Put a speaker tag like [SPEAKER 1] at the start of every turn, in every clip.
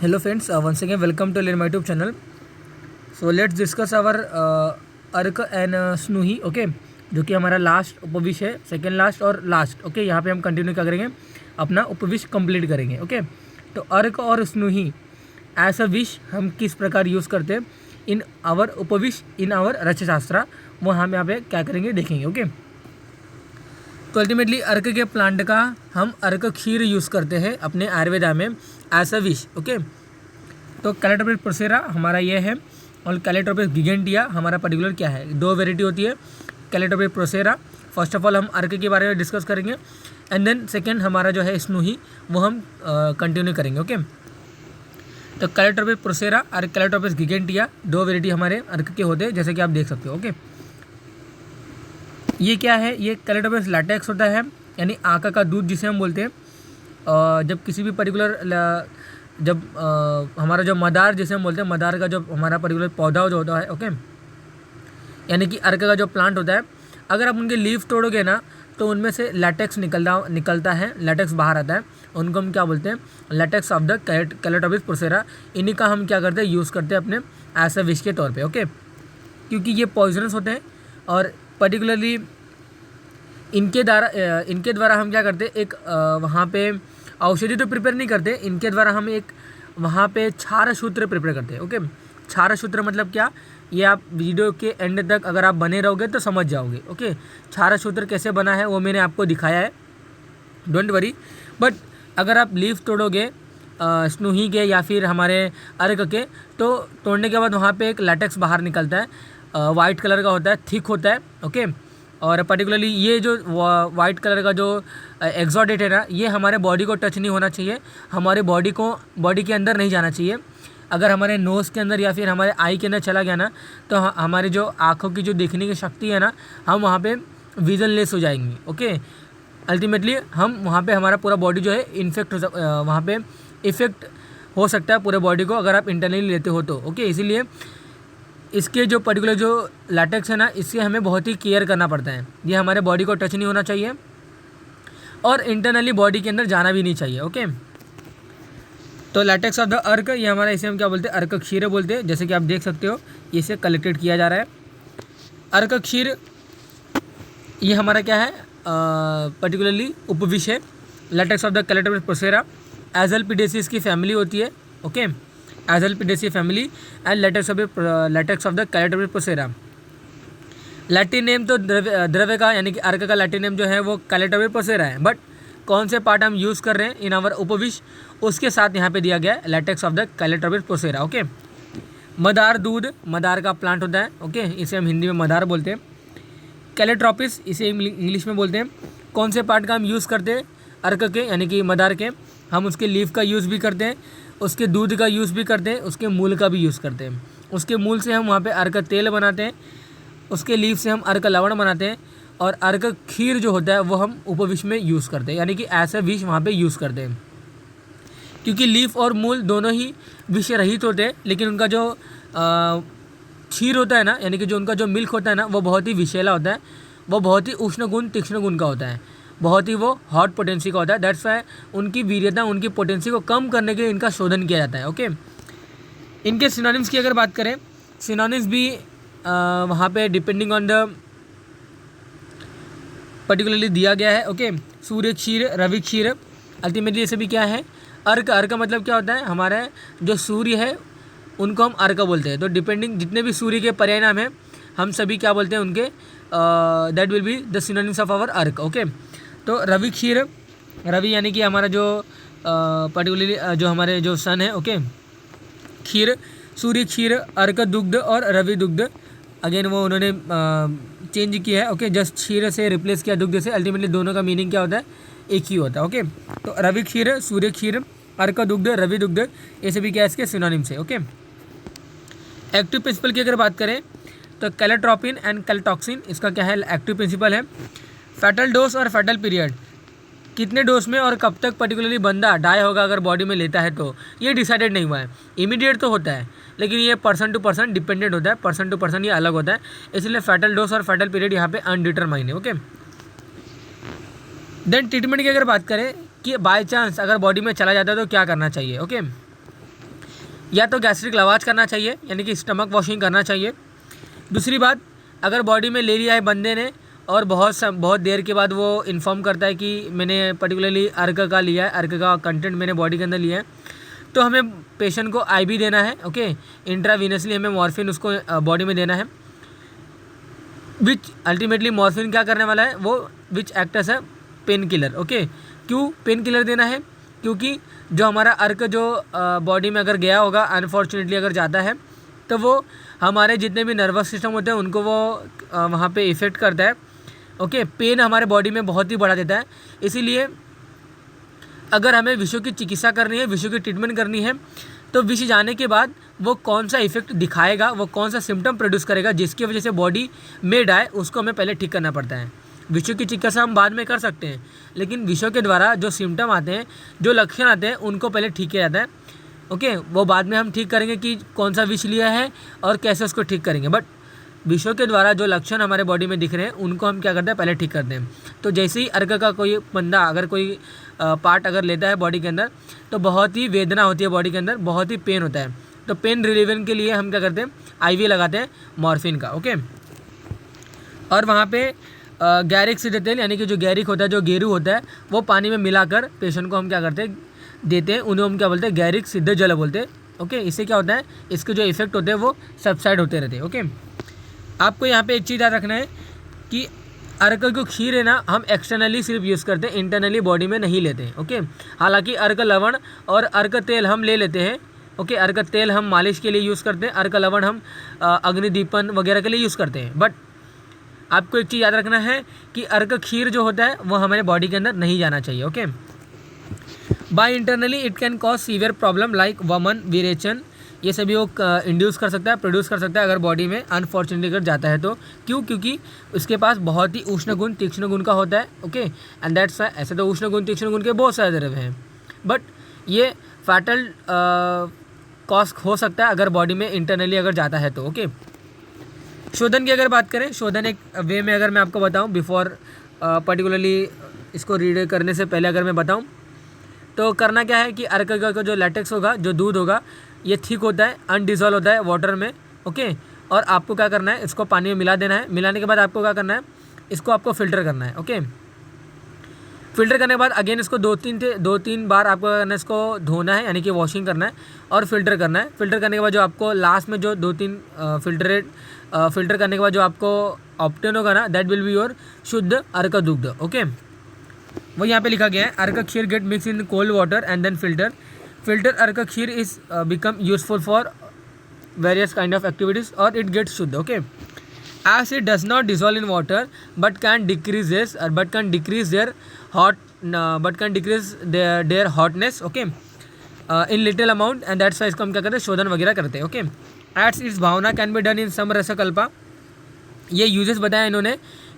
[SPEAKER 1] Hello friends, once again welcome to my YouTube channel. So let's discuss our अर्क and स्नूही. Okay, जो कि हमारा last उपविश है, second last और लास्ट. ओके, यहाँ पे हम कंटिन्यू क्या करेंगे, अपना उपविश कंप्लीट करेंगे. ओके, तो अर्क और स्नूही एज अ विश हम किस प्रकार यूज़ करते हैं इन आवर उपविश इन आवर रचशास्त्र, वो हम यहाँ पे क्या करेंगे देखेंगे. ओके, तो अल्टीमेटली अर्क के प्लांट का हम अर्क क्षीर यूज़ करते हैं अपने आयुर्वेदा में एज अ विश. ओके, तो कैलेटोप्रिस प्रोसेरा हमारा ये है और कैलेटोप्रिस गिगेंटिया हमारा पर्टिकुलर क्या है. दो वेराइटी होती है कैलेटोप्रिस प्रोसेरा. फर्स्ट ऑफ ऑल हम अर्क के बारे में डिस्कस करेंगे एंड देन सेकेंड हमारा जो है स्नूही वो हम कंटिन्यू करेंगे. ओके, तो कैलेटोप्रिस प्रोसेरा और कैलेटोप्रिस गिगेंटिया दो वेराइटी हमारे अर्क के होते हैं, जैसे कि आप देख सकते हो. ओके, ये क्या है, ये कैलेटोप्रिस लैटेक्स होता है, यानी आका का दूध जिसे हम बोलते हैं. जब किसी भी पर्टिकुलर जब हमारा जो मदार जिसे हम बोलते हैं, मदार का जो हमारा पर्टिकुलर पौधा जो होता है. ओके, यानी कि अर्क का जो प्लांट होता है, अगर आप उनके लीफ तोड़ोगे ना तो उनमें से लैटेक्स निकलता है, लैटेक्स बाहर आता है. उनको हम क्या बोलते हैं, लैटेक्स ऑफ द कैलेटोप्रिस प्रोसेरा. इन्हीं का हम क्या करते हैं, यूज़ करते हैं अपने एज अ विश के तौर पे. ओके, क्योंकि ये पॉइजनस होते हैं और पर्टिकुलरली इनके द्वारा हम क्या करते हैं, एक वहाँ पे औषधि तो प्रिपेयर नहीं करते, इनके द्वारा हम एक वहाँ पे क्षार सूत्र प्रिपेयर करते हैं. ओके, क्षार सूत्र मतलब क्या, ये आप वीडियो के एंड तक अगर आप बने रहोगे तो समझ जाओगे. ओके, क्षार सूत्र कैसे बना है वो मैंने आपको दिखाया है, डोंट वरी. बट अगर आप लीफ तोड़ोगे स्नूही के या फिर हमारे अर्क के, तो तोड़ने के बाद वहाँ पे एक लैटेक्स बाहर निकलता है, वाइट कलर का होता है, थिक होता है. ओके, और पर्टिकुलरली ये जो वाइट कलर का जो एक्सोडेट है ना, ये हमारे बॉडी को टच नहीं होना चाहिए, हमारे बॉडी के अंदर नहीं जाना चाहिए. अगर हमारे नोज़ के अंदर या फिर हमारे आई के अंदर चला गया ना, तो हमारी जो आँखों की जो देखने की शक्ति है ना, हम वहाँ पे विजनलेस हो जाएंगे. ओके, अल्टीमेटली हम वहाँ पे हमारा पूरा बॉडी जो है इन्फेक्ट वहाँ पे इफ़ेक्ट हो सकता है पूरे बॉडी को, अगर आप इंटरनली लेते हो तो. ओके, इसीलिए इसके जो पर्टिकुलर जो लैटेक्स है ना, इससे हमें बहुत ही केयर करना पड़ता है. ये हमारे बॉडी को टच नहीं होना चाहिए और इंटरनली बॉडी के अंदर जाना भी नहीं चाहिए. ओके, तो लैटेक्स ऑफ द अर्क, ये हमारा इसे हम क्या बोलते हैं, अर्क क्षीर बोलते हैं. जैसे कि आप देख सकते हो इसे कलेक्टेड किया जा रहा है. अर्क क्षीर ये हमारा क्या है, पर्टिकुलरली उपविश है. Latex of the calotropis procera asclepiadaceae की फैमिली होती है. Okay, asclepiadaceae family and latex of the calotropis procera. Latin name तो द्रव्य का यानी कि अर्क का लैटिन नेम जो है वो कैलेटोप्रिस प्रोसेरा है, बट कौन से पार्ट हम यूज़ कर रहे हैं इन आवर उपविश, उसके साथ यहाँ पे दिया गया है latex of the calotropis प्रोसेरा. Okay, मदार दूध, मदार का प्लांट होता है. ओके, इसे हम हिंदी में मदार बोलते हैं. कैलेट्रोपिस इसे इंग्लिश में बोलते हैं. कौन से पार्ट का हम यूज़ करते हैं, अर्क के यानी कि मदार के, हम उसके लीफ का यूज़ भी करते हैं, उसके दूध का यूज़ भी करते हैं, उसके मूल का भी यूज़ करते हैं. उसके मूल से हम वहाँ पे अर्क तेल बनाते हैं, उसके लीफ से हम अर्क लवण बनाते हैं, और अर्क खीर जो होता है वो हम उपविश में यूज़ करते हैं, यानी कि ऐसा विष वहाँ पे यूज़ करते हैं. क्योंकि लीफ और मूल दोनों ही विष रहित होते हैं, लेकिन उनका जो क्षीर होता है ना, यानी कि जो उनका जो मिल्क होता है ना, वो बहुत ही विषैला होता है, वो बहुत ही उष्ण गुण तीक्ष्ण गुण का होता है, बहुत ही वो हॉट पोटेंसी का होता है. दैट्स वाई उनकी वीर्यता, उनकी पोटेंसी को कम करने के लिए इनका शोधन किया जाता है. ओके, इनके सिनोनिम्स की अगर बात करें, सिनोनिम्स भी वहाँ पे डिपेंडिंग ऑन द पर्टिकुलरली दिया गया है. ओके, सूर्य क्षीर, रवि क्षीर. अल्टीमेटली ये सभी क्या है, अर्क. अर्क मतलब क्या होता है, हमारा जो सूर्य है उनको हम अर्क बोलते हैं. तो डिपेंडिंग जितने भी सूर्य के पर्याय नाम है, हम सभी क्या बोलते हैं उनके, that will be the synonyms of our arka. Okay, तो रवि क्षीर, रवि यानी कि हमारा जो पर्टिकुलरली जो हमारे जो सन है. ओके, क्षीर, सूर्य क्षीर, अर्क दुग्ध और रवि दुग्ध. अगेन वो उन्होंने चेंज किया है. ओके, जस्ट क्षीर से रिप्लेस किया दुग्ध से. अल्टीमेटली दोनों का मीनिंग क्या होता है, एक ही होता है. ओके, तो रवि क्षीर, सूर्य क्षीर, अर्क दुग्ध, रवि दुग्ध, ये सभी क्या इसके सिनोनिम्स है. ओके, एक्टिव प्रिंसिपल की अगर बात करें तो कैलेट्रोपिन एंड कैलेटॉक्सिन, इसका क्या है, एक्टिव प्रिंसिपल है. फैटल डोज और फैटल पीरियड, कितने डोज में और कब तक पर्टिकुलरली बंदा डाई होगा अगर बॉडी में लेता है, तो ये डिसाइडेड नहीं हुआ है. इमीडिएट तो होता है, लेकिन ये पर्सन टू पर्सन डिपेंडेंट होता है, पर्सन टू पर्सन ये अलग होता है. इसलिए फैटल डोज और फैटल पीरियड यहाँ पे अनडिटरमाइन है. ओके, देन ट्रीटमेंट की अगर बात करें कि बाय चांस अगर बॉडी में चला जाता है तो क्या करना चाहिए. ओके, या तो गैस्ट्रिक लवाज करना चाहिए, यानी कि स्टमक वॉशिंग करना चाहिए। दूसरी बात, अगर बॉडी में ले लिया है बंदे ने और बहुत देर के बाद वो इन्फॉर्म करता है कि मैंने पर्टिकुलरली अर्क का लिया है, अर्क का कंटेंट मैंने बॉडी के अंदर लिया है, तो हमें पेशेंट को IV देना है। ओके, इंट्रावीनसली हमें मॉर्फिन उसको बॉडी में देना है, विच अल्टीमेटली मॉर्फिन क्या करने वाला है, वो which act as a pain killer. Okay, क्यों पेन किलर देना है? क्योंकि जो हमारा अर्क जो बॉडी में अगर गया होगा, अनफॉर्चुनेटली अगर जाता है, तो वो हमारे जितने भी नर्वस सिस्टम होते हैं उनको वो वहाँ पे इफ़ेक्ट करता है। ओके, पेन हमारे बॉडी में बहुत ही बढ़ा देता है। इसीलिए अगर हमें विषयों की चिकित्सा करनी है, विषयों की ट्रीटमेंट करनी है, तो विष जाने के बाद वो कौन सा इफेक्ट दिखाएगा, वो कौन सा सिम्टम प्रोड्यूस करेगा जिसकी वजह से बॉडी में आए, उसको हमें पहले ठीक करना पड़ता है। विषयों की चिकित्सा हम बाद में कर सकते हैं, लेकिन विषयों के द्वारा जो सिम्टम आते हैं, जो लक्षण आते हैं, उनको पहले ठीक किया जाता है। ओके, वो बाद में हम ठीक करेंगे कि कौन सा विष लिया है और कैसे उसको ठीक करेंगे, बट विषयों के द्वारा जो लक्षण हमारे बॉडी में दिख रहे हैं उनको हम क्या करते हैं, पहले ठीक करते हैं। तो जैसे ही अर्क का कोई बंदा अगर कोई पार्ट अगर लेता है बॉडी के अंदर, तो बहुत ही वेदना होती है बॉडी के अंदर, बहुत ही पेन होता है। तो पेन रिलीवन के लिए हम क्या करते हैं, IV लगाते हैं मॉर्फिन का। ओके, और वहाँ पे गैरिक से देते हैं, यानी कि जो गैरिक होता है, जो गेरू होता है, वो पानी में मिलाकर पेशेंट को हम क्या करते हैं, देते हैं। उन्हें हम क्या बोलते हैं, गैरिक सिद्ध जल बोलते हैं। ओके, इससे क्या होता है, इसके जो इफेक्ट होते हैं वो सबसाइड होते रहते हैं। ओके, आपको यहाँ पे एक चीज़ याद रखना है कि अर्क जो खीर है ना, हम एक्सटर्नली सिर्फ यूज़ करते हैं, इंटरनली बॉडी में नहीं लेते हैं। ओके, हालांकि अर्क लवण और अर्क तेल हम ले लेते हैं। ओके, अर्क तेल हम मालिश के लिए यूज़ करते हैं, अर्क लवण हम अग्निदीपन वगैरह के लिए यूज़ करते हैं। बट आपको एक चीज़ याद रखना है कि अर्क खीर जो होता है वो हमारे बॉडी के अंदर नहीं जाना चाहिए। Okay, by internally it can cause severe problem like वमन, विरेचन, ये सभी वो इंड्यूस कर सकता है, प्रोड्यूस कर सकता है अगर बॉडी में अनफॉर्चुनेटली अगर जाता है तो। क्यों? क्योंकि उसके पास बहुत ही उष्ण गुण, तीक्ष्ण गुण का होता है। ओके, एंड दैट्स ऐसे तो उष्ण गुण, तीक्ष्ण गुण के बहुत सारे द्रव्य हैं, बट ये फैटल कॉज हो सकता है अगर बॉडी में इंटरनली अगर जाता है तो। ओके, शोधन की अगर बात करें, शोधन एक वे में अगर मैं आपको बताऊं, बिफोर पर्टिकुलरली इसको रीड करने से पहले अगर मैं बताऊं, तो करना क्या है कि अर्क का जो लैटेक्स होगा, जो दूध होगा, ये थिक होता है, अनडिजॉल्व होता है वाटर में। ओके, और आपको क्या करना है, इसको पानी में मिला देना है। मिलाने के बाद आपको क्या करना है, इसको आपको फ़िल्टर करना है। ओके, फ़िल्टर करने के बाद अगेन इसको दो तीन बार आपको करना है, इसको धोना है, यानी कि वॉशिंग करना है और फिल्टर करना है। फिल्टर करने के बाद जो आपको लास्ट में जो 2-3 फिल्टर करने के बाद जो आपको ऑप्टेन होगा ना, दैट विल बी योर शुद्ध अर्क दुग्ध। ओके, वो यहाँ पे लिखा गया है, arka ksheer get mix in cold water and then filter arka ksheer is become useful for various kind of activities और it gets shuddha. Okay, as it does not dissolve in water but can decrease their hotness, okay, in little amount, and that's why इसको हम क्या करते हैं, शोधन वगैरह करते हैं। Okay, it's it's bhavana can be done in some rasakalpa, ये यूजेस बताया इन्होंने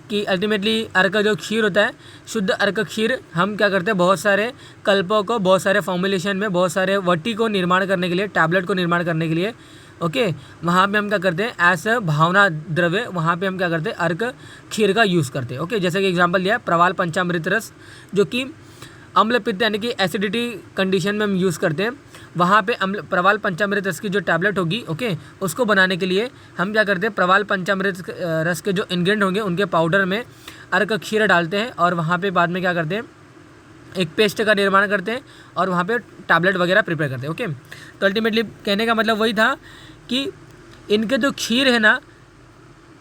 [SPEAKER 1] कि अल्टीमेटली अर्क जो खीर होता है, शुद्ध अर्क खीर हम क्या करते हैं, बहुत सारे कल्पों को, बहुत सारे फॉर्मुलेशन में, बहुत सारे वटी को निर्माण करने के लिए, टैबलेट को निर्माण करने के लिए, ओके, वहाँ पे हम क्या करते हैं, एज भावना द्रव्य, वहाँ पे हम क्या करते हैं, अर्क खीर का यूज़ करते हैं। ओके, जैसे कि एग्जांपल लिया प्रवाल पंचामृत रस, जो कि अम्ल पित्त यानी कि एसिडिटी कंडीशन में हम यूज़ करते हैं, वहाँ पे प्रवाल पंचामृत रस की जो टैबलेट होगी, ओके, उसको बनाने के लिए हम क्या करते हैं, प्रवाल पंचामृत रस के जो इंग्रेडिएंट होंगे उनके पाउडर में अर्क खीर डालते हैं और वहाँ पे बाद में क्या करते हैं, एक पेस्ट का निर्माण करते हैं और वहाँ पे टैबलेट वगैरह प्रिपेयर करते हैं। ओके, तो अल्टीमेटली कहने का मतलब वही था कि इनके जो खीर है ना,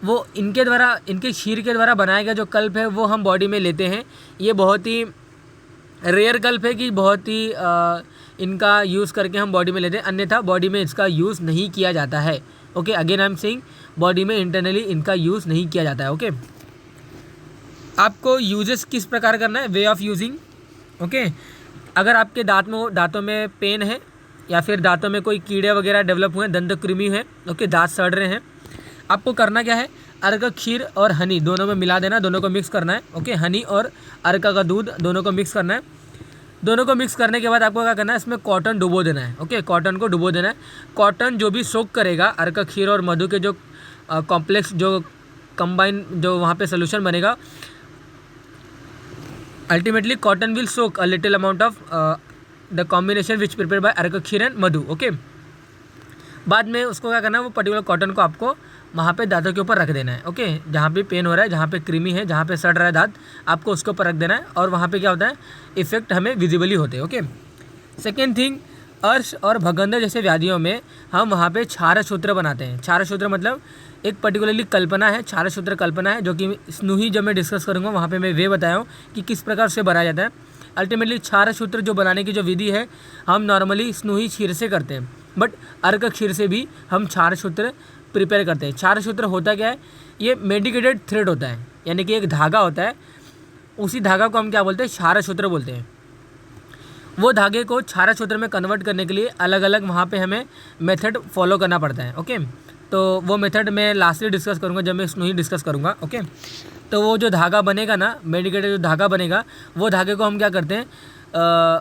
[SPEAKER 1] वो इनके खीर के द्वारा बनाया गया जो कल्प है वो हम बॉडी में लेते हैं। ये बहुत ही रेयर कल्प है कि बहुत ही इनका यूज़ करके हम बॉडी में लेते हैं, अन्यथा बॉडी में इसका यूज़ नहीं किया जाता है। Okay, again I am saying, body में इंटरनली इनका यूज़ नहीं किया जाता है। ओके, आपको यूजेस किस प्रकार करना है, वे ऑफ यूजिंग। ओके, अगर आपके दांतों में पेन है या फिर दांतों में कोई कीड़े वगैरह डेवलप हुए हैं, दंत कृमि है, ओके, दांत सड़ रहे हैं, आपको करना क्या है, अर्क खीर और हनी दोनों में मिला देना, दोनों को मिक्स करना है। ओके, हनी और अर्क का दूध दोनों को मिक्स करना है। दोनों को मिक्स करने के बाद आपको क्या करना है, इसमें कॉटन डुबो देना है। ओके, कॉटन को डुबो देना है। कॉटन जो भी सोक करेगा अर्क खीर और मधु के जो कॉम्प्लेक्स जो कंबाइन जो वहाँ पे सोल्यूशन बनेगा, ultimately cotton will soak a little amount of the combination which prepare by अर्क खीर एंड मधु। ओके, बाद में उसको क्या करना है, वो पर्टिकुलर कॉटन को आपको वहाँ पे दांतों के ऊपर रख देना है। ओके, जहाँ पे पेन हो रहा है, जहाँ पे क्रीमी है, जहाँ पे सड़ रहा है दांत, आपको उसके ऊपर रख देना है और वहाँ पे क्या होता है, इफेक्ट हमें विजिबली होते हैं। ओके, सेकेंड थिंग, अर्श और भगंदर जैसे व्याधियों में हम वहाँ पे क्षारसूत्र बनाते हैं। क्षारसूत्र मतलब एक पर्टिकुलरली कल्पना है, क्षारसूत्र कल्पना है, जो कि स्नूही जब मैं डिस्कस करूँगा वहाँ पे मैं वे बताया हूँ कि किस प्रकार से बनाया जाता है। अल्टीमेटली क्षारसूत्र जो बनाने की जो विधि है, हम नॉर्मली स्नूही क्षीर से करते हैं, बट अर्क क्षीर से भी हम क्षारसूत्र प्रिपेयर करते हैं। क्षारसूत्र होता क्या है, ये मेडिकेटेड थ्रेड होता है, यानी कि एक धागा होता है, उसी धागा को हम क्या बोलते हैं, क्षारसूत्र बोलते हैं। वो धागे को क्षारसूत्र में कन्वर्ट करने के लिए अलग अलग वहाँ पे हमें मेथड फॉलो करना पड़ता है। ओके, तो वो मेथड मैं लास्टली डिस्कस करूँगा जब मैं स्नूही डिस्कस करूँगा। ओके, तो वो जो धागा बनेगा ना, मेडिकेटेड जो धागा बनेगा, वो धागे को हम क्या करते हैं,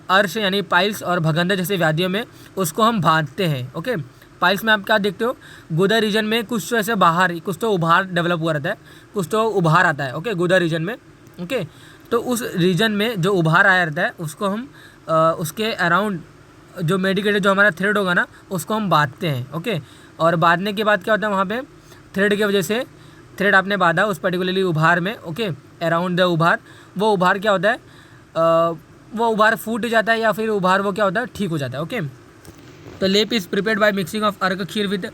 [SPEAKER 1] अर्श यानी पाइल्स और भगंदर जैसे व्याधियों में उसको हम बांधते हैं। ओके, पाइल्स में आप क्या देखते हो, गुदा रीजन में कुछ तो ऐसे बाहर, कुछ तो उभार डेवलप हुआ रहता है, कुछ तो उभार आता है। ओके, गुदा रीजन में। ओके, तो उस रीजन में जो उभार आया रहता है उसको हम उसके अराउंड जो मेडिकेटेड जो हमारा थ्रेड होगा ना, उसको हम बांधते हैं। ओके, और बांधने के बाद क्या होता है, वहाँ पे थ्रेड की वजह से, थ्रेड आपने बांधा उस पर्टिकुलरली उभार में, ओके, अराउंड द उभार, वो उभार क्या होता है, वो उभार फूट जाता है या फिर उभार वो क्या होता है, ठीक हो जाता है। ओके, तो लेप is prepared by mixing of अर्क खीर विद,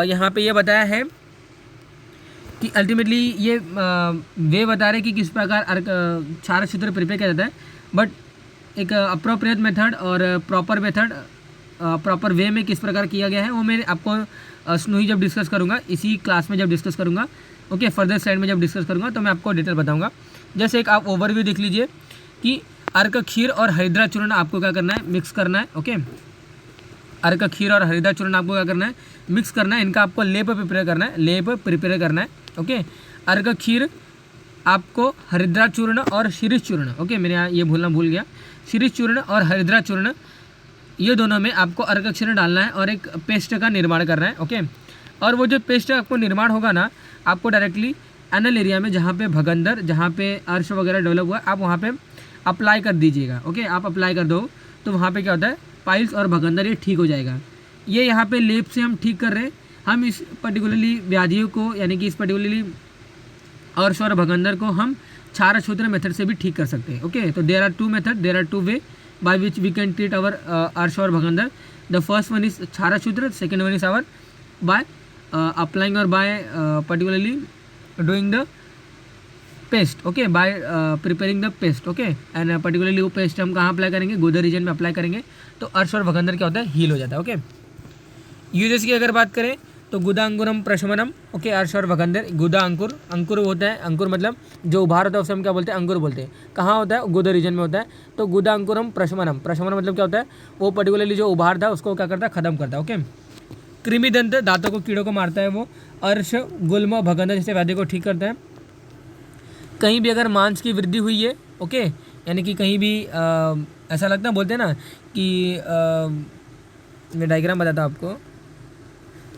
[SPEAKER 1] यहाँ पे ये बताया है कि अल्टीमेटली ये वे बता रहे कि किस प्रकार अर्क क्षारसूत्र प्रिपेयर किया जाता है, बट एक अप्रोप्रिएट मेथड और प्रॉपर मेथड, प्रॉपर वे में किस प्रकार किया गया है वो मैं आपको स्नूही जब डिस्कस करूँगा, इसी क्लास में जब डिस्कस करूँगा। ओके, फर्दर स्लाइड में जब डिस्कस करूँगा तो मैं आपको डिटेल बताऊँगा। जैसे एक आप ओवरव्यू देख लीजिए कि अर्क खीर और हरिद्रा चूर्ण आपको क्या करना है, मिक्स करना है। ओके, अर्क खीर और हरिद्रा चूर्ण आपको क्या करना है, मिक्स करना है, इनका आपको लेप प्रिपेयर करना है, लेप प्रिपेयर करना है। ओके, अर्क खीर आपको हरिद्रा चूर्ण और शिरीष चूर्ण, ओके मेरे यहाँ ये भूल गया, शिरीष चूर्ण और हरिद्रा चूर्ण, ये दोनों में आपको अर्क क्षीर डालना है और एक पेस्ट का निर्माण करना है। ओके, और वो जो पेस्ट आपको निर्माण होगा ना, आपको डायरेक्टली एनल एरिया में जहाँ पे भगंदर, जहाँ पे अर्श वगैरह डेवलप हुआ, आप वहाँ पे अप्लाई कर दीजिएगा। ओके, आप अप्लाई कर दो तो वहाँ पे क्या होता है, पाइल्स और भगंदर ये ठीक हो जाएगा। ये यहाँ पे लेप से हम ठीक कर रहे हैं, हम इस पर्टिकुलरली व्याधियों को, यानी कि इस पर्टिकुलरली अर्श और भगंदर को हम क्षारसूत्र मेथड से भी ठीक कर सकते हैं। ओके, तो there are two method, there are two way by which we can treat our arsh or bhagandar. The first one is ksharsutra, second one is our by applying or by particularly doing the paste. Okay, by preparing the paste. Okay, and particularly वो paste हम कहाँ apply करेंगे, गोदर reason में apply करेंगे, तो अर्श और भगंदर क्या होता है, हील हो जाता है। ओके, यूजेस की अगर बात करें तो गुदा अंकुरम प्रशमनम। ओके, अर्श और भगंदर, गुदा अंकुर, अंकुर होता है, अंकुर मतलब जो उभार होता है उसे हम क्या बोलते हैं, अंकुर बोलते हैं। कहाँ होता है, गुदा रीजन में होता है। तो गुदा अंकुरम प्रशमनम, प्रशमन मतलब क्या होता है, वो पर्टिकुलरली जो उभार था उसको क्या करता है, खत्म करता है। ओके, कृमिदंत, दांतों को कीड़ों को मारता है वो। अर्श गुल्म भगंदर जैसे व्याधि को ठीक करता है। कहीं भी अगर मांस की वृद्धि हुई है, ओके, यानी कि कहीं भी ऐसा लगता है, बोलते हैं ना कि मैं डायग्राम बताता हूँ आपको,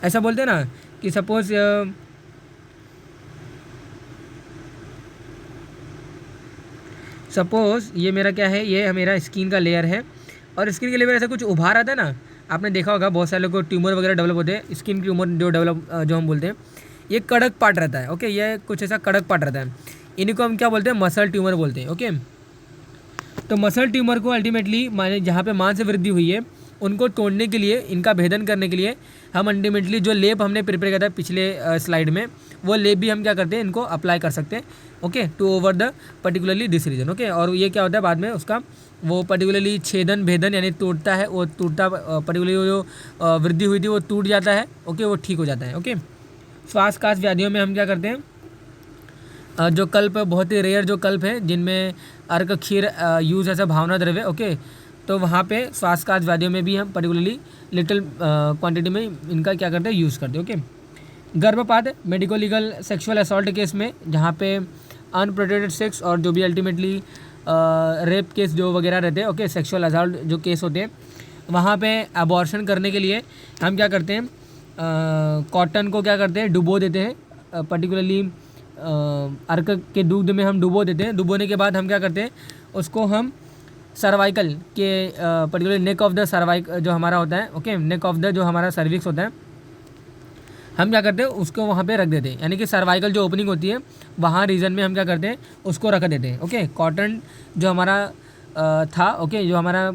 [SPEAKER 1] ऐसा बोलते हैं ना कि सपोज ये मेरा क्या है, ये मेरा स्किन का लेयर है, और स्किन के लेयर ऐसा कुछ उभार आता है ना, आपने देखा होगा बहुत सारे लोगों को ट्यूमर वगैरह डेवलप होते हैं, स्किन ट्यूमर जो डेवलप जो हम बोलते हैं, ये कड़क पार्ट रहता है। ओके, ये कुछ ऐसा कड़क पार्ट रहता है, इन्हीं को हम क्या बोलते हैं, मसल ट्यूमर बोलते हैं। ओके, तो मसल ट्यूमर को अल्टीमेटली माने जहाँ पे मांस वृद्धि हुई है उनको तोड़ने के लिए, इनका भेदन करने के लिए हम अल्टीमेटली जो लेप हमने प्रिपेयर किया था पिछले स्लाइड में, वो लेप भी हम क्या करते हैं, इनको अप्लाई कर सकते हैं। Okay, to over the particularly this region. Okay, और ये क्या होता है बाद में उसका वो पर्टिकुलरली छेदन भेदन यानी टूटता है, वो टूटता पर्टिकुलरली जो वृद्धि हुई थी वो टूट जाता है। ओके, वो ठीक हो जाता है। ओके, श्वास काश व्याधियों में हम क्या करते हैं, जो कल्प बहुत ही रेयर जो कल्प है जिनमें अर्क क्षीर यूज़ ऐसा भावना द्रव्य। ओके, तो वहाँ पे श्वासकाश व्याधियों में भी हम पर्टिकुलरली लिटिल क्वांटिटी में इनका क्या करते हैं, यूज़ करते हैं। ओके, गर्भपात, medico legal sexual assault case में जहाँ पे अनप्रोटेक्टेड सेक्स और जो भी अल्टीमेटली रेप केस जो वगैरह रहते हैं, ओके, सेक्सुअल असॉल्ट जो केस होते हैं, वहाँ पे अबॉर्शन करने के लिए हम क्या करते हैं, कॉटन को क्या करते हैं, डुबो देते हैं, पर्टिकुलरली अर्क के दूध में हम डुबो देते हैं। डुबोने के बाद हम क्या करते हैं, उसको हम सर्वाइकल के पर्टिकुलर नेक ऑफ द सर्वाइक जो हमारा होता है, ओके, नेक ऑफ द जो हमारा सर्विक्स होता है, हम क्या करते हैं उसको वहाँ पे रख देते हैं, यानी कि सर्वाइकल जो ओपनिंग होती है वहाँ रीजन में हम क्या करते हैं उसको रख देते हैं। ओके, कॉटन जो हमारा था, ओके, जो हमारा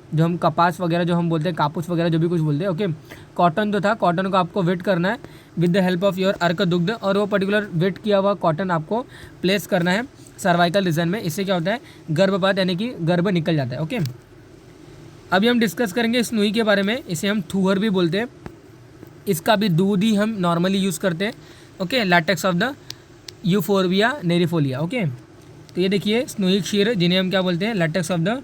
[SPEAKER 1] जो हम कपास वगैरह जो हम बोलते हैं, कापूस वगैरह जो भी कुछ बोलते हैं, ओके, कॉटन जो था, कॉटन को आपको वेट करना है with the help of your अर्क दुग्ध, और वो पर्टिकुलर वेट किया हुआ कॉटन आपको प्लेस करना है सर्वाइकल रीजन में। इससे क्या होता है गर्भपात यानी कि गर्भ निकल जाता है। ओके, अभी हम डिस्कस करेंगे स्नूई के बारे में, इसे हम थूहर भी बोलते हैं। इसका भी दूध ही हम नॉर्मली यूज़ करते हैं। Okay, latex of the Euphorbia neriifolia. Okay, तो ये देखिए स्नूई क्षीर जिन्हें हम क्या बोलते हैं लैटेक्स ऑफ द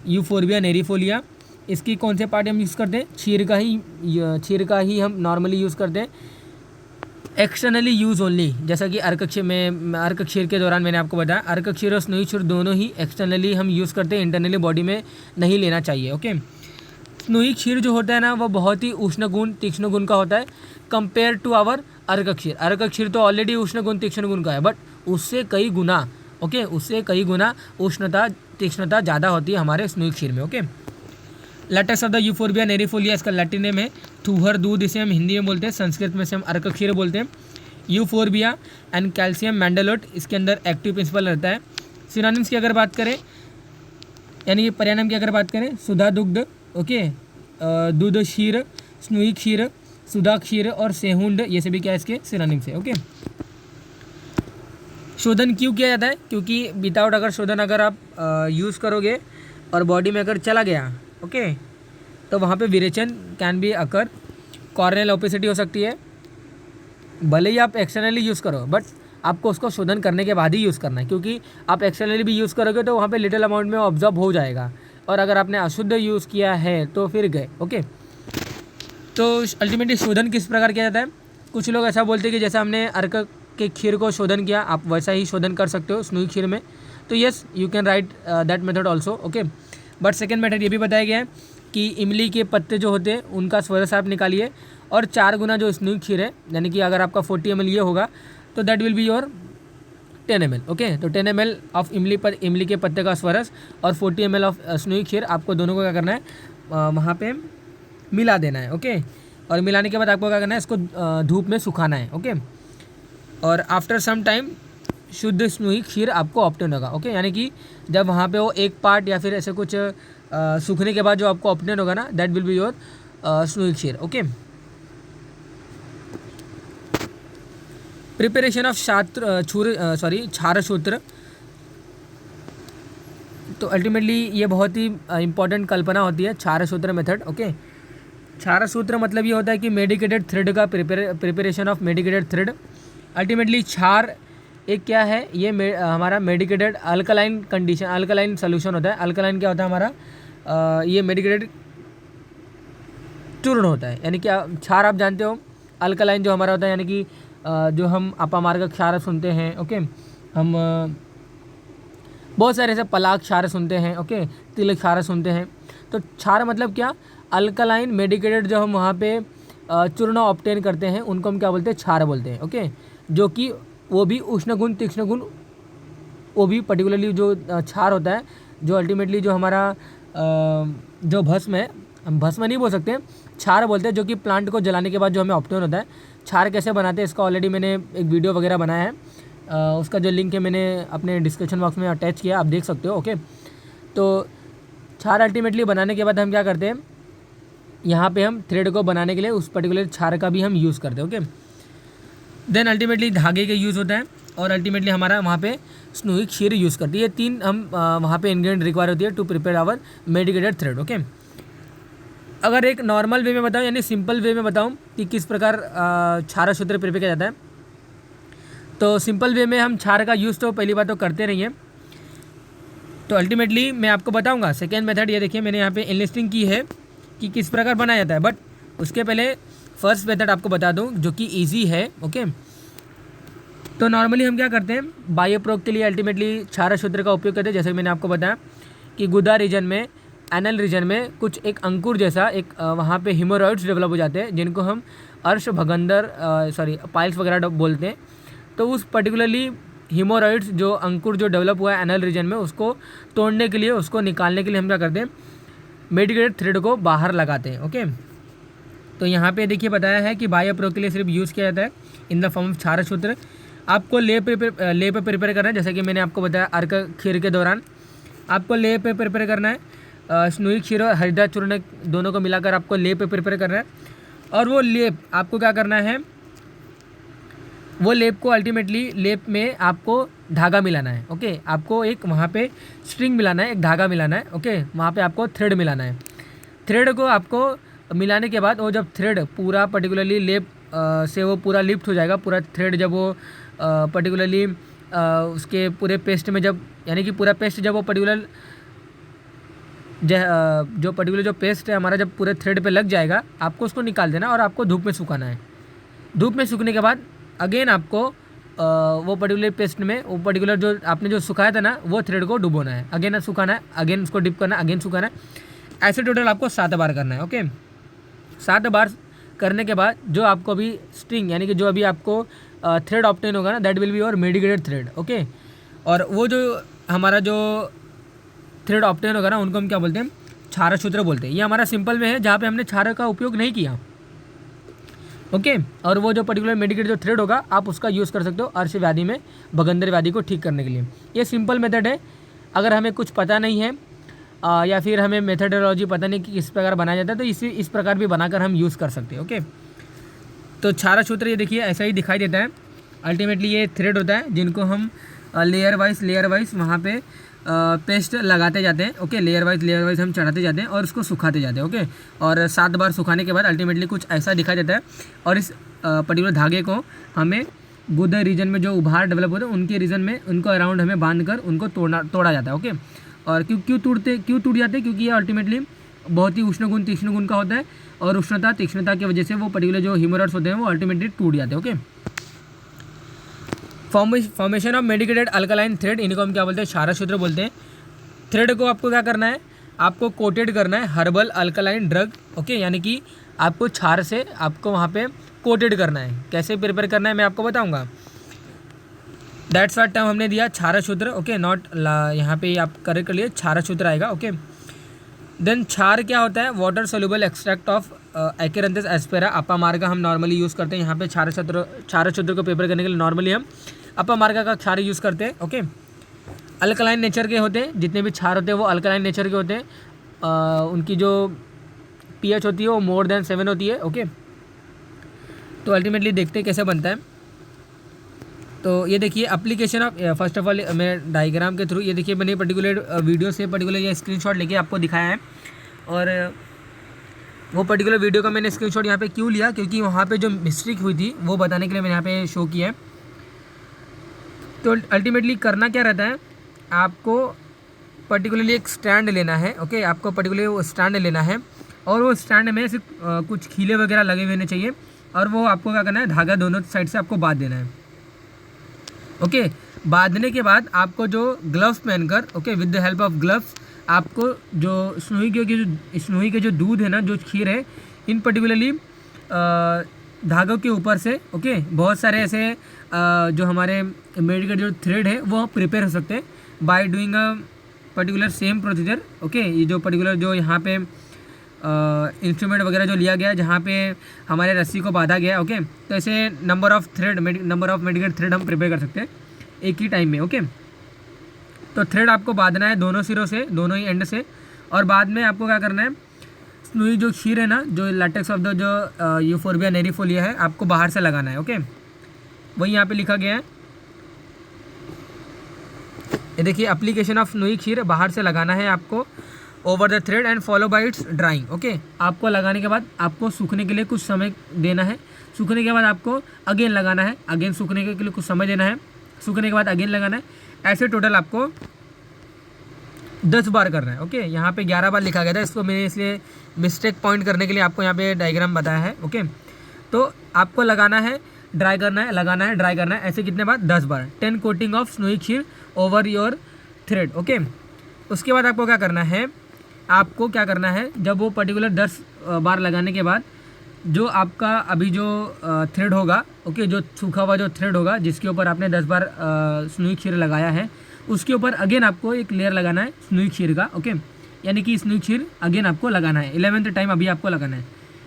[SPEAKER 1] यूफोरबिया नेरीफोलिया। इसकी कौन से पार्ट हम यूज़ करते हैं, क्षीर का ही हम नॉर्मली यूज़ करते हैं। एक्सटर्नली यूज़ ओनली, जैसा कि अर्क क्षीर के दौरान मैंने आपको बताया, अर्क क्षीर और स्नूई क्षीर दोनों ही एक्सटर्नली हम यूज़ करते हैं, इंटरनली बॉडी में नहीं लेना चाहिए। ओके, स्नूई क्षीर जो होता है ना वो बहुत ही उष्ण गुण तीक्ष्ण गुण का होता है कंपेयर टू आवर अर्क क्षीर। अर्क क्षीर तो ऑलरेडी उष्ण गुण तीक्ष्ण गुण का है, बट उससे कई गुना, ओके, उससे कई गुना उष्णता तीक्ष्णता ज़्यादा होती है हमारे स्नूई क्षीर में। Okay, latex of the Euphorbia neriifolia, इसका लैटिन नेम है थूहर दूध, इसे हम हिंदी में बोलते हैं, संस्कृत में से हम अर्क क्षीर बोलते हैं। यूफोरबिया एंड कैल्शियम मैंडेलोट, इसके अंदर एक्टिव प्रिंसिपल रहता है। सिनोनिम्स की अगर बात करें, यानी कि पर्यायनाम की अगर बात करें, सुधा दुग्ध, ओके, दूध क्षीर, स्नूई क्षीर, सुधा क्षीर और सेहुंड, ये सभी क्या इसके सिनोनिम्स है। ओके, शोधन क्यों किया जाता है, क्योंकि विदाउट अगर शोधन अगर आप यूज़ करोगे और बॉडी में अगर चला गया, ओके, तो वहाँ पे विरेचन can be occur, corneal opacity हो सकती है। भले ही आप एक्सटर्नली यूज़ करो, बट आपको उसको शोधन करने के बाद ही यूज़ करना है, क्योंकि आप एक्सटर्नली भी यूज़ करोगे तो वहाँ पे लिटिल अमाउंट में ऑब्जॉर्ब हो जाएगा, और अगर आपने अशुद्ध यूज़ किया है तो फिर गए। ओके, तो अल्टीमेटली शोधन किस प्रकार किया जाता है, कुछ लोग ऐसा बोलते हैं कि जैसा हमने अर्क के क्षीर को शोधन किया, आप वैसा ही शोधन कर सकते हो स्नूई क्षीर में, तो yes you can write that method also. Okay, but second method ये भी बताया गया है कि इमली के पत्ते जो होते हैं उनका स्वरस आप निकालिए, और 4 गुना जो स्नूई क्षीर है, यानी कि अगर आपका 40 ml ये होगा तो that will be your 10 ml। Okay, तो 10 ml ऑफ इमली के पत्ते का स्वरस और 40 ml ऑफ स्नूई क्षीर, आपको दोनों को क्या करना है वहाँ पे मिला देना है। ओके, और मिलाने के बाद आपको क्या करना है, इसको धूप में सुखाना है। ओके, और आफ्टर सम टाइम शुद्ध स्नूई क्षीर आपको ऑप्टेन होगा। ओके, यानी कि जब वहाँ पे वो एक पार्ट या फिर ऐसे कुछ सूखने के बाद जो आपको ऑप्टेन होगा ना, दैट विल बी योर स्नूई क्षीर। ओके, प्रिपरेशन ऑफ क्षारसूत्र, तो अल्टीमेटली ये बहुत ही इंपॉर्टेंट कल्पना होती है क्षारसूत्र मेथड। ओके, क्षारसूत्र मतलब ये होता है कि मेडिकेटेड थ्रेड का preparation of medicated thread. Ultimately क्षार एक क्या है, ये हमारा medicated alkaline condition, alkaline solution होता है। अल्कलाइन क्या होता है हमारा, ये मेडिकेटेड चूर्ण होता है, यानी कि क्षार आप जानते हो, अल्कलाइन जो हमारा होता है, यानी कि जो हम अपामार्ग क्षार सुनते हैं। ओके, हम बहुत सारे ऐसे पलाक क्षार सुनते हैं। ओके, तिल क्षार सुनते हैं। तो क्षार मतलब क्या, अल्कलाइन मेडिकेटेड जो हम वहाँ पे चूर्ण ऑब्टेन करते हैं उनको हम क्या बोलते हैं, क्षार बोलते हैं। ओके, जो कि वो भी उष्ण गुण तीक्ष्ण गुण, वो भी पर्टिकुलरली जो क्षार होता है, जो अल्टीमेटली जो हमारा जो भस्म है, हम भस्म नहीं बोल सकते, क्षार बोलते हैं, जो कि प्लांट को जलाने के बाद जो हमें ऑब्टेन होता है। क्षार कैसे बनाते हैं इसका ऑलरेडी मैंने एक वीडियो वगैरह बनाया है, उसका जो लिंक है मैंने अपने डिस्क्रिप्शन बॉक्स में अटैच किया, आप देख सकते हो। ओके, तो क्षार अल्टीमेटली बनाने के बाद हम क्या करते हैं, यहाँ पे हम थ्रेड को बनाने के लिए उस पर्टिकुलर क्षार का भी हम यूज़ करते हैं। ओके, देन अल्टीमेटली धागे का यूज़ होता है, और अल्टीमेटली हमारा वहाँ पे स्नूई क्षीर यूज़ करती है। ये 3 हम वहाँ पे इंग्रेडिएंट रिक्वायर होती है to prepare our medicated thread. Okay, अगर एक नॉर्मल वे में बताऊँ, यानी सिंपल वे में बताऊँ कि किस प्रकार क्षारसूत्र प्रिपेयर किया जाता है, तो सिंपल वे में हम क्षार का यूज़ तो पहली बात तो करते नहीं हैं। तो अल्टीमेटली मैं आपको बताऊंगा सेकेंड मेथड। ये देखिए मैंने यहाँ पे एनलिस्टिंग की है कि किस प्रकार बनाया जाता है, बट उसके पहले फर्स्ट मेथड आपको बता दूं जो कि इजी है। ओके, तो नॉर्मली हम क्या करते हैं, बाह्य प्रयोग के लिए अल्टीमेटली क्षारसूत्र का उपयोग करते हैं। जैसे मैंने आपको बताया कि गुदा रीजन में, एनल रीजन में कुछ एक अंकुर जैसा एक वहाँ पे हिमोरॉइड्स डेवलप हो जाते हैं, जिनको हम अर्श भगंदर पाइल्स वगैरह बोलते हैं। तो उस पर्टिकुलरली हीमोरॉइड्स जो अंकुर जो डेवलप हुआ है एनल रीजन में, उसको तोड़ने के लिए, उसको निकालने के लिए हम क्या करते हैं, मेडिकेटेड थ्रेड को बाहर लगाते हैं। ओके, तो यहाँ पे देखिए बताया है कि बाह्य प्रयोग के लिए सिर्फ यूज़ किया जाता है इन द फॉर्म ऑफ क्षारक सूत्र। आपको ले पे प्रिपेयर करना है, जैसे कि मैंने आपको बताया अर्क खीर के दौरान आपको ले पे प्रिपेयर करना है। स्नूई क्षीर और हरिद्रा चूर्ण दोनों को मिलाकर आपको ले पे प्रिपेयर करना है, और वो लेप आपको क्या करना है, वो लेप को अल्टीमेटली लेप में आपको धागा मिलाना है। ओके, आपको एक वहाँ पे स्ट्रिंग मिलाना है, एक धागा मिलाना है। ओके, वहाँ पे आपको थ्रेड मिलाना है। थ्रेड को आपको मिलाने के बाद वो जब थ्रेड पूरा पर्टिकुलरली लेप से वो पूरा लिफ्ट हो जाएगा, पूरा थ्रेड जब वो पर्टिकुलरली उसके पूरे पेस्ट में जब, यानी कि पूरा पेस्ट जब वो पर्टिकुलर जो पेस्ट है हमारा जब पूरे थ्रेड पे लग जाएगा, आपको उसको निकाल देना और आपको धूप में सुखाना है। धूप में सूखने के बाद अगेन आपको वो पर्टिकुलर पेस्ट में वो पर्टिकुलर जो आपने जो सुखाया था ना, वो थ्रेड को डुबोना है, अगेन सुखाना है, अगेन उसको डिप करना है, अगेन सुखाना है। ऐसे टोटल आपको 7 बार करना है। ओके, 7 बार करने के बाद जो आपको अभी स्ट्रिंग, यानी कि जो अभी आपको थ्रेड ऑब्टेन होगा ना, that will be your medicated thread. Okay, और वो जो हमारा जो थ्रेड ऑब्टेन होगा ना, उनको हम क्या बोलते हैं, क्षारक सूत्र बोलते हैं। ये हमारा सिंपल में है जहाँ पे हमने क्षारक का उपयोग नहीं किया। ओके, और वो जो पर्टिकुलर मेडिकेटेड जो थ्रेड होगा आप उसका यूज़ कर सकते हो अर्श व्याधि में, भगंदर व्याधि को ठीक करने के लिए। ये सिंपल मेथड है। अगर हमें कुछ पता नहीं है या फिर हमें मेथडोलॉजी पता नहीं कि किस प्रकार बनाया जाता है, तो इस प्रकार भी बनाकर हम यूज़ कर सकते हैं। ओके, तो क्षारक सूत्र ये देखिए ऐसा ही दिखाई देता है। अल्टीमेटली ये थ्रेड होता है जिनको हम लेयर वाइज वहाँ पे पेस्ट लगाते जाते हैं। ओके, लेयर वाइज हम चढ़ाते जाते हैं और उसको सुखाते जाते हैं। ओके, और 7 बार सुखाने के बाद अल्टीमेटली कुछ ऐसा दिखाई देता है, और इस पर्टिकुलर धागे को हमें गुदा रीजन में जो उभार डेवलप होते हैं उनके रीजन में, उनको अराउंड हमें बांध कर उनको तोड़ा जाता है। ओके, और क्यों टूट जाते हैं, क्योंकि ये अल्टीमेटली बहुत ही तीक्ष्ण गुण का होता है, और तीक्ष्णता की वजह से वो पर्टिकुलर जो हीमोरॉइड्स होते हैं वो अल्टीमेटली टूट जाते हैं। Okay, formation of medicated alkaline thread, इनको हम क्या बोलते हैं, क्षारक सूत्र बोलते हैं। थ्रेड को आपको क्या करना है, आपको कोटेड करना है हर्बल अल्कलाइन ड्रग। ओके, यानी कि आपको क्षार से आपको वहाँ पे कोटेड करना है। कैसे प्रिपेयर करना है मैं आपको बताऊँगा। दैट्स व्हाट टर्म हमने दिया क्षारक सूत्र। ओके, नॉट यहाँ पे आप करेक्ट कर लिए, क्षारक सूत्र आएगा। ओके, देन क्षार क्या होता है, water soluble extract of Achyranthes aspera, अपा मार्गा हम नॉर्मली यूज़ करते हैं। यहाँ पे क्षारक सूत्र को प्रिपेयर करने के लिए नॉर्मली हम अपा मार्गा का क्षार यूज़ करते हैं। ओके, अल्कलाइन नेचर के होते हैं, जितने भी क्षार होते हैं वो अल्कलाइन नेचर के होते हैं। उनकी जो pH होती है वो मोर देन 7 होती है। ओके, तो अल्टीमेटली देखते हैं कैसे बनता है। तो ये देखिए application of, first of all मैं डायग्राम के थ्रू, ये देखिए मैंने पर्टिकुलर वीडियो से पर्टिकुलर ये स्क्रीनशॉट लेके आपको दिखाया है। और वो पर्टिकुलर वीडियो का मैंने स्क्रीनशॉट यहाँ पे क्यों लिया, क्योंकि वहाँ पे जो मिस्टेक हुई थी वो बताने के लिए मैंने यहाँ पे शो किया है। तो अल्टीमेटली करना क्या रहता है, आपको पर्टिकुलरली एक स्टैंड लेना है। ओके, आपको पर्टिकुलरली वो स्टैंड लेना है, और वो स्टैंड में सिर्फ कुछ खीले वगैरह लगे हुए होने चाहिए, और वो आपको क्या करना है, धागा दोनों साइड से आपको बांध देना है। ओके, बांधने के बाद आपको जो ग्लव्स पहनकर, okay, with the help of gloves, आपको जो स्नोई के जो दूध है ना, जो खीर है, इन पर्टिकुलरली धागों के ऊपर से, ओके, बहुत सारे ऐसे जो हमारे मेडिकेटेड जो थ्रेड है वो प्रिपेयर हो सकते हैं by doing a particular same procedure. Okay, ये जो पर्टिकुलर जो यहाँ पे इंस्ट्रूमेंट वगैरह जो लिया गया है, जहाँ पे हमारे रस्सी को बांधा गया है। ओके, तो ऐसे नंबर ऑफ मेडिकेटेड थ्रेड हम प्रिपेयर कर सकते हैं एक ही टाइम में। ओके, तो थ्रेड आपको बांधना है दोनों सिरों से, दोनों ही एंड से, और बाद में आपको क्या करना है, स्नूई जो खीर है ना, जो लैटेक्स ऑफ द जो यूफोर्बिया नेरीफोलिया है, आपको बाहर से लगाना है। ओके, वही यहाँ पे लिखा गया है, ये देखिए एप्लीकेशन ऑफ स्नूई खीर, बाहर से लगाना है आपको over the thread and follow by it's drawing. Okay, आपको लगाने के बाद आपको सूखने के लिए कुछ समय देना है। सूखने के बाद आपको अगेन लगाना है, अगेन सूखने के लिए कुछ समय देना है, सूखने के बाद अगेन लगाना है। ऐसे टोटल आपको 10 बार करना है। ओके, यहाँ पे 11 बार लिखा गया था, इसको मैंने इसलिए मिस्टेक पॉइंट करने के लिए आपको यहाँ पे डायग्राम बताया है। ओके, तो आपको लगाना है, ड्राई करना है, लगाना है, ड्राई करना है, ऐसे कितने बार, 10 बार। 10 coating of snowy kheer over your thread. Okay, उसके बाद आपको क्या करना है, जब वो पर्टिकुलर 10 बार लगाने के बाद जो आपका अभी जो थ्रेड होगा, ओके, जो सूखा हुआ जो थ्रेड होगा जिसके ऊपर आपने 10 बार स्नोई क्षीर लगाया है, उसके ऊपर अगेन आपको एक लेयर लगाना है स्नोई क्षीर का, ओके। यानी कि स्नोई क्षीर अगेन आपको लगाना है 11th टाइम अभी आपको लगाना है।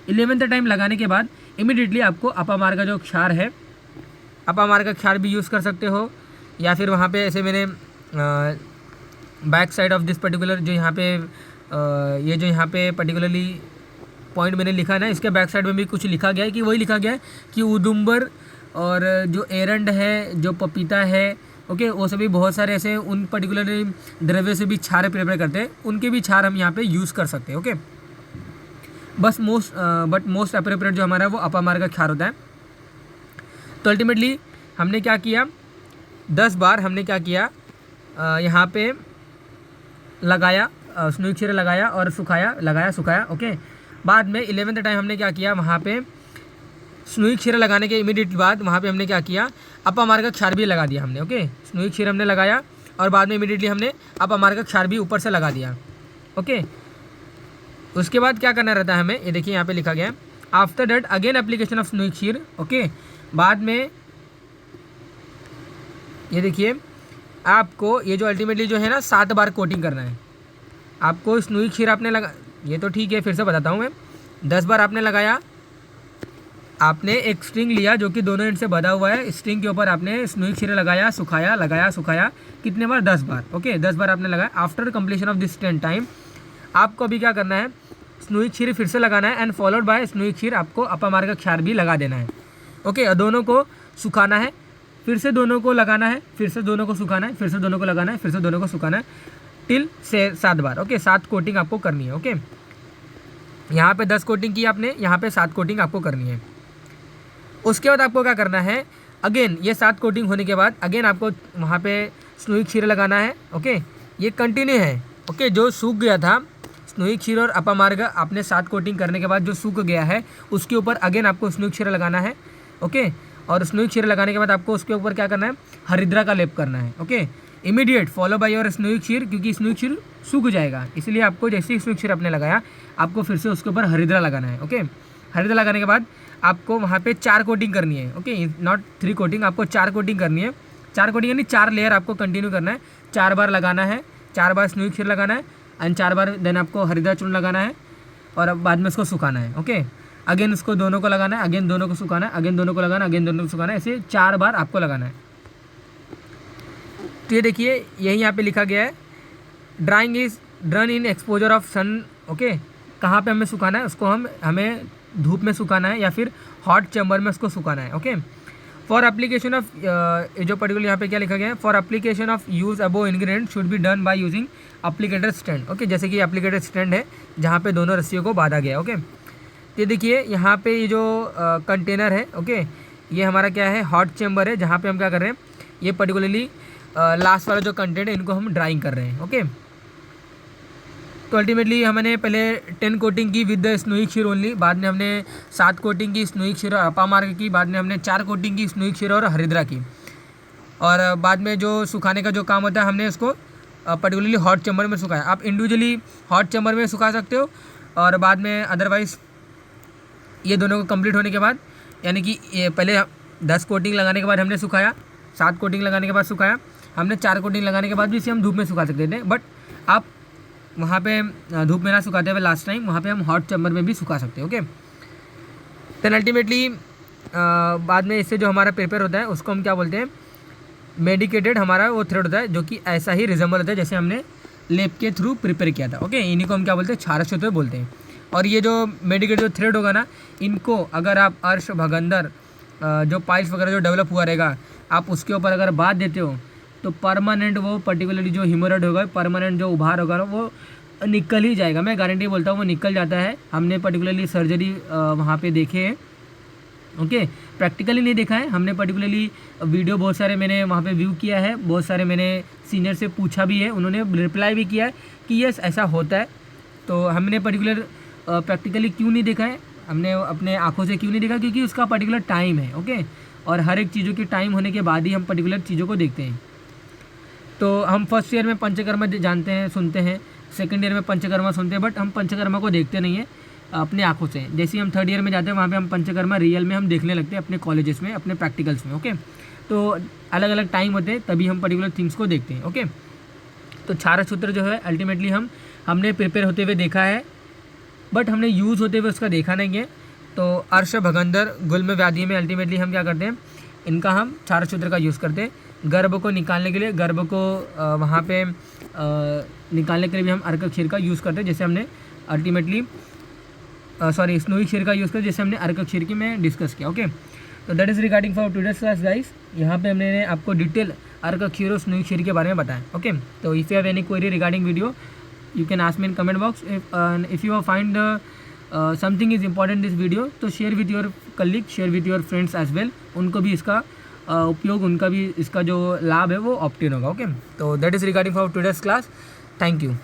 [SPEAKER 1] 11th टाइम लगाने के बाद इमीडिएटली आपको अपामार का जो क्षार है, अपामार का क्षार भी यूज़ कर सकते हो, या फिर वहाँ पे ऐसे मैंने back side of this particular जो यहाँ पे ये जो यहाँ पे पर्टिकुलरली पॉइंट मैंने लिखा है ना, इसके बैक साइड में भी कुछ लिखा गया है कि वही लिखा गया है कि उदुम्बर और जो एरंड है, जो पपीता है, ओके, वो सभी बहुत सारे ऐसे उन पर्टिकुलर द्रव्य से भी क्षार प्रिपेयर करते हैं, उनके भी क्षार हम यहाँ पे यूज़ कर सकते हैं, ओके। बस मोस्ट अप्रोप्रिएट जो हमारा वो अपामार का क्षार होता है। तो अल्टीमेटली हमने क्या किया, 10 बार हमने क्या किया, यहाँ पे लगाया स्नोई क्षीर लगाया और सुखाया, लगाया सुखाया, ओके। बाद में 11th टाइम हमने क्या किया, वहाँ पे स्नोई क्षीर लगाने के इमीडिएट बाद वहाँ पे हमने क्या किया, अपामार का क्षार भी लगा दिया हमने, ओके। स्नोई क्षीर हमने लगाया और बाद में इमीडिएटली हमने अपामार का क्षार भी ऊपर से लगा दिया, ओके। उसके बाद क्या करना रहता है हमें, ये देखिए यहाँ पे लिखा गया है, after that again application of स्नोई क्षीर, ओके। बाद में ये देखिए आपको ये जो अल्टीमेटली जो है ना 7 बार कोटिंग करना है आपको। स्नोई क्षीर आपने लगा, ये तो ठीक है, फिर से बताता हूँ मैं, 10 बार आपने लगाया, आपने एक स्ट्रिंग लिया जो कि दोनों एंड से बंधा हुआ है, स्ट्रिंग के ऊपर आपने स्नोई क्षीर लगाया, सुखाया, लगाया सुखाया, कितने बार, 10 बार, ओके। 10 बार आपने लगाया। After completion of this 10 time आपको अभी क्या करना है, स्नोई क्षीर फिर से लगाना है एंड फॉलोड बाय स्नोई क्षीर आपको अपामार का क्षार भी लगा देना है, ओके। दोनों को सुखाना है, फिर से दोनों को लगाना है, फिर से दोनों को सुखाना है, फिर से दोनों को लगाना है, फिर से दोनों को सुखाना है, टिल से 7 बार, ओके। 7 कोटिंग आपको करनी है, ओके। यहाँ पे 10 कोटिंग की आपने, यहाँ पे 7 कोटिंग आपको करनी है। उसके बाद आपको क्या करना है, अगेन ये 7 कोटिंग होने के बाद अगेन आपको वहाँ पे स्नोई क्षीर लगाना है, ओके। ये कंटिन्यू है, ओके। जो सूख गया था स्नोई क्षीर और अपामार्ग आपने 7 कोटिंग करने के बाद जो सूख गया है उसके ऊपर अगेन आपको स्नोई क्षीर लगाना है, ओके। और स्नोई क्षीर लगाने के बाद आपको उसके ऊपर क्या करना है, हरिद्रा का लेप करना है, okay. Immediate follow by your स्नोई क्षीर, क्योंकि स्नोई क्षीर सूख जाएगा, इसलिए आपको जैसे ही स्नोई क्षीर आपने लगाया आपको फिर से उसके ऊपर हरिद्रा लगाना है, ओके। हरिद्रा लगाने के बाद आपको वहाँ पे 4 कोटिंग करनी है, ओके, नॉट 3 कोटिंग, आपको 4 कोटिंग करनी है। 4 कोटिंग यानी 4 लेयर आपको कंटिन्यू करना है, 4 बार लगाना है, 4 बार स्नोई क्षीर लगाना है एंड 4 बार देन आपको हरिद्रा चूर्ण लगाना है और अब बाद में उसको सुखाना है, ओके। अगेन उसको दोनों को लगाना है, अगेन दोनों को सुखाना है, अगेन दोनों को लगाना, अगेन दोनों को सुखाना है, ऐसे 4 बार आपको लगाना है। तो ये देखिए यही यहाँ पे लिखा गया है, drying is done in exposure of sun, okay. कहाँ पे हमें सुखाना है, उसको हमें धूप में सुखाना है या फिर हॉट चैम्बर में उसको सुखाना है, ओके। फॉर एप्लीकेशन ऑफ जो पर्टिकुलर यहाँ पे क्या लिखा गया है, for application of use above ingredient should be done by using applicator stand, okay. जैसे कि एप्लीकेटर स्टैंड है जहाँ पे दोनों रस्सियों को बांधा गया है, ओके। ये देखिए यहाँ पे ये जो कंटेनर है, ओके, ये हमारा क्या है, हॉट चैम्बर है, जहाँ पे हम क्या कर रहे हैं, ये पर्टिकुलरली लास्ट वाला जो कंटेंट है इनको हम ड्राइंग कर रहे हैं, ओके। तो अल्टीमेटली हमने पहले 10 कोटिंग की विद द स्नोई क्षीर ओनली, बाद में हमने 7 कोटिंग की स्नोई क्षीर और अपामार्ग की, बाद में हमने 4 कोटिंग की स्नोई क्षीर और हरिद्रा की, और बाद में जो सुखाने का जो काम होता है हमने उसको पर्टिकुलरली हॉट चैम्बर में सुखाया। आप इंडिविजुअली हॉट चैम्बर में सुखा सकते हो और बाद में अदरवाइज़ ये दोनों को कंप्लीट होने के बाद, यानी कि ये पहले 10 कोटिंग लगाने के बाद हमने सुखाया, 7 कोटिंग लगाने के बाद सुखाया, हमने 4 कोटिंग लगाने के बाद भी इसे हम धूप में सुखा सकते थे, बट आप वहाँ पे धूप में ना सुखाते हुए लास्ट टाइम वहाँ पे हम हॉट चैम्बर में भी सुखा सकते हैं, ओके। देन अल्टीमेटली बाद में इससे जो हमारा पेपर होता है उसको हम क्या बोलते हैं, मेडिकेटेड हमारा वो थ्रेड होता है जो कि ऐसा ही रिजेंबल होता है जैसे हमने लेप के थ्रू प्रिपेयर किया था, ओके। इन्हीं को हम क्या बोलते हैं, क्षारसूत्र बोलते हैं। और ये जो मेडिकेटेड जो थ्रेड होगा ना, इनको अगर आप अर्श भगंदर जो पाइल्स वगैरह जो डेवलप हुआ रहेगा आप उसके ऊपर अगर बांध देते हो तो परमानेंट वो पर्टिकुलरली जो हीमोरॉइड होगा, परमानेंट जो उभार होगा ना वो निकल ही जाएगा, मैं गारंटी बोलता हूँ वो निकल जाता है। हमने पर्टिकुलरली सर्जरी वहाँ पे देखे हैं, ओके। प्रैक्टिकली नहीं देखा है, हमने पर्टिकुलरली वीडियो बहुत सारे मैंने वहाँ पे व्यू किया है, बहुत सारे मैंने सीनियर से पूछा भी है, उन्होंने रिप्लाई भी किया है कि यस ऐसा होता है। तो हमने पर्टिकुलर प्रैक्टिकली क्यों नहीं देखा है, हमने अपने आँखों से क्यों नहीं देखा, क्योंकि उसका पर्टिकुलर टाइम है, ओके। और हर एक चीज़ों की टाइम होने के बाद ही हम पर्टिकुलर चीज़ों को देखते हैं। तो हम फर्स्ट ईयर में पंचकर्मा जानते हैं, सुनते हैं, सेकंड ईयर में पंचकर्मा सुनते हैं, बट हम पंचकर्मा को देखते नहीं हैं। अपने आँखों से। जैसे ही हम थर्ड ईयर में जाते हैं वहाँ पे हम पंचकर्मा रियल में हम देखने लगते हैं अपने कॉलेजेस में, अपने प्रैक्टिकल्स में। ओके, तो अलग अलग टाइम होते हैं तभी हम पर्टिकुलर थिंग्स को देखते हैं। ओके, तो क्षारक सूत्र जो है अल्टीमेटली हमने प्रिपेयर होते हुए देखा है, बट हमने यूज़ होते हुए उसका देखा नहीं है। तो अर्श भगंदर गुल्म व्याधि में अल्टीमेटली हम क्या करते हैं, इनका हम क्षारक सूत्र का यूज़ करते हैं। गर्भ को निकालने के लिए, गर्भ को वहाँ पे निकालने के लिए भी हम अर्क क्षीर का यूज़ करते हैं, जैसे हमने अल्टीमेटली स्नोई क्षीर का यूज़ करते जैसे हमने अर्क क्षीर की मैं डिस्कस किया। ओके, तो that is regarding for today's class guys. यहाँ पे हमने आपको डिटेल अर्क क्षीर और स्नोई क्षीर के बारे में बताया। ओके, तो if you have any query regarding video you can ask me in comment box. If you find something is important this video, तो share with your colleague, share with your friends as well. उनको भी इसका उपयोग, उनका भी इसका जो लाभ है वो ऑप्टेन होगा। ओके, तो that is regarding for today's class. Thank you.